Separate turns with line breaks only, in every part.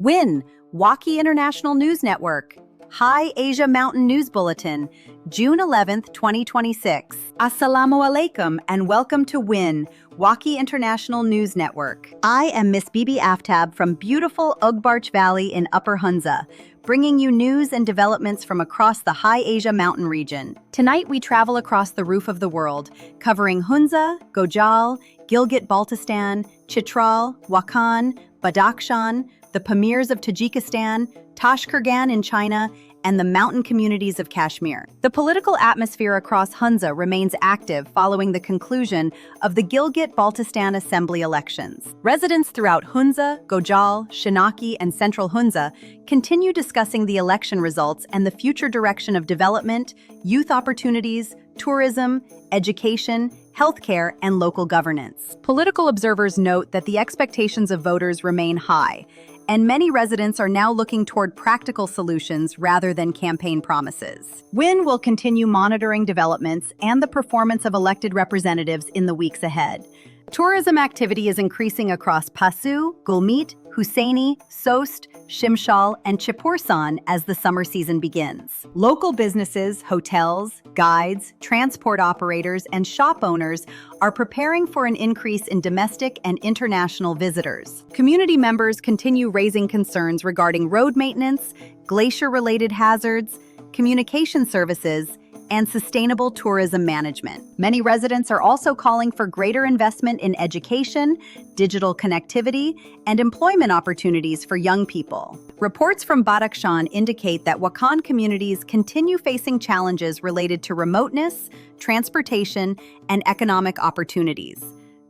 WIN, Wakhi International News Network. High Asia Mountain News Bulletin, June 11th, 2026. Assalamu alaikum and welcome to WIN, Wakhi International News Network. I am Miss Bibi Aftab from beautiful Ugbarch Valley in Upper Hunza, bringing you news and developments from across the High Asia Mountain region. Tonight we travel across the roof of the world, covering Hunza, Gojal, Gilgit-Baltistan, Chitral, Wakhan, Badakhshan, the Pamirs of Tajikistan, Tashkurgan in China, and the mountain communities of Kashmir. The political atmosphere across Hunza remains active following the conclusion of the Gilgit-Baltistan Assembly elections. Residents throughout Hunza, Gojal, Shinaki, and Central Hunza continue discussing the election results and the future direction of development, youth opportunities, tourism, education, healthcare, and local governance. Political observers note that the expectations of voters remain high, and many residents are now looking toward practical solutions rather than campaign promises. WIN will continue monitoring developments and the performance of elected representatives in the weeks ahead. Tourism activity is increasing across Pasu, Gulmit, Hussaini, Sost, Shimshal, and Chipursan as the summer season begins. Local businesses, hotels, guides, transport operators, and shop owners are preparing for an increase in domestic and international visitors. Community members continue raising concerns regarding road maintenance, glacier-related hazards, communication services, and sustainable tourism management. Many residents are also calling for greater investment in education, digital connectivity, and employment opportunities for young people. Reports from Badakhshan indicate that Wakhan communities continue facing challenges related to remoteness, transportation, and economic opportunities.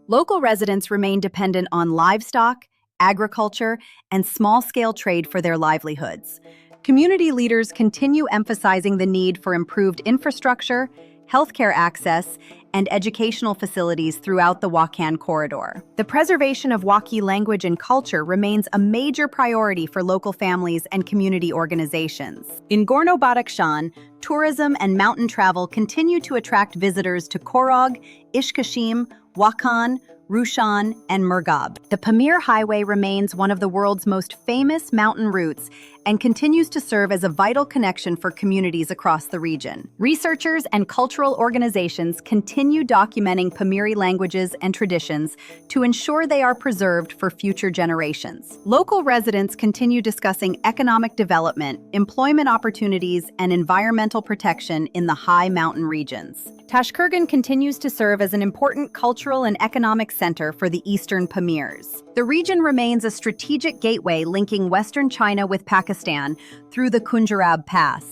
Local residents remain dependent on livestock, agriculture, and small-scale trade for their livelihoods. Community leaders continue emphasizing the need for improved infrastructure, healthcare access, and educational facilities throughout the Wakhan corridor. The preservation of Wakhi language and culture remains a major priority for local families and community organizations. In Gorno-Badakhshan, tourism and mountain travel continue to attract visitors to Korog, Ishkashim, Wakhan, Rushan, and Murgab. The Pamir Highway remains one of the world's most famous mountain routes and continues to serve as a vital connection for communities across the region. Researchers and cultural organizations continue documenting Pamiri languages and traditions to ensure they are preserved for future generations. Local residents continue discussing economic development, employment opportunities, and environmental protection in the high mountain regions. Tashkurgan continues to serve as an important cultural and economic center for the eastern Pamirs. The region remains a strategic gateway linking western China with Pakistan through the Kunjarab Pass.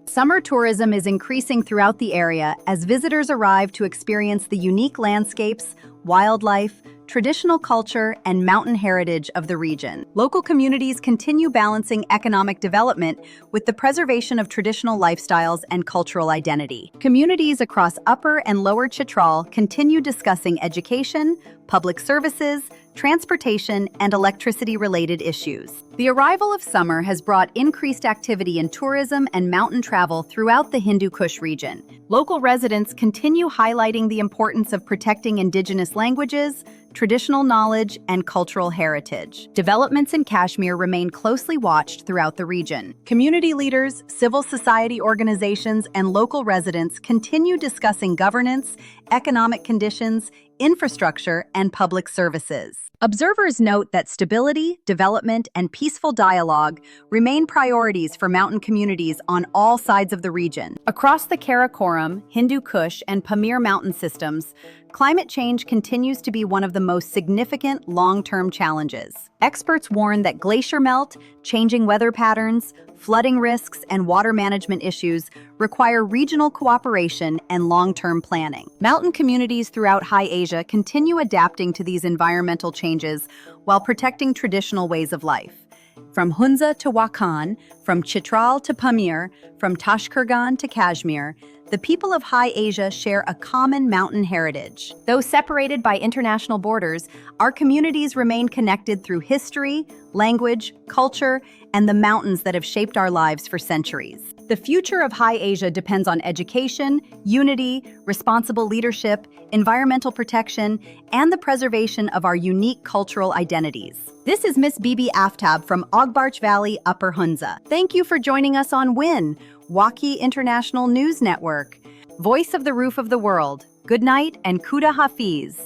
Summer tourism is increasing throughout the area as visitors arrive to experience the unique landscapes, wildlife, traditional culture, and mountain heritage of the region. Local communities continue balancing economic development with the preservation of traditional lifestyles and cultural identity. Communities across Upper and Lower Chitral continue discussing education, public services, transportation, and electricity-related issues. The arrival of summer has brought increased activity in tourism and mountain travel throughout the Hindu Kush region. Local residents continue highlighting the importance of protecting indigenous languages, traditional knowledge, and cultural heritage. Developments in Kashmir remain closely watched throughout the region. Community leaders, civil society organizations, and local residents continue discussing governance, economic conditions, infrastructure, and public services. Observers note that stability, development, and peaceful dialogue remain priorities for mountain communities on all sides of the region. Across the Karakoram, Hindu Kush, and Pamir mountain systems, climate change continues to be one of the most significant long-term challenges. Experts warn that glacier melt, changing weather patterns, flooding risks, and water management issues require regional cooperation and long-term planning. Mountain communities throughout High Asia continue adapting to these environmental changes while protecting traditional ways of life. From Hunza to Wakhan, from Chitral to Pamir, from Tashkurgan to Kashmir, the people of High Asia share a common mountain heritage. Though separated by international borders, our communities remain connected through history, language, culture, and the mountains that have shaped our lives for centuries. The future of High Asia depends on education, unity, responsible leadership, environmental protection, and the preservation of our unique cultural identities. This is Miss Bibi Aftab from Ogbarch Valley, Upper Hunza. Thank you for joining us on WIN, Wakhi International News Network. Voice of the Roof of the World. Good night and Kuda Hafiz.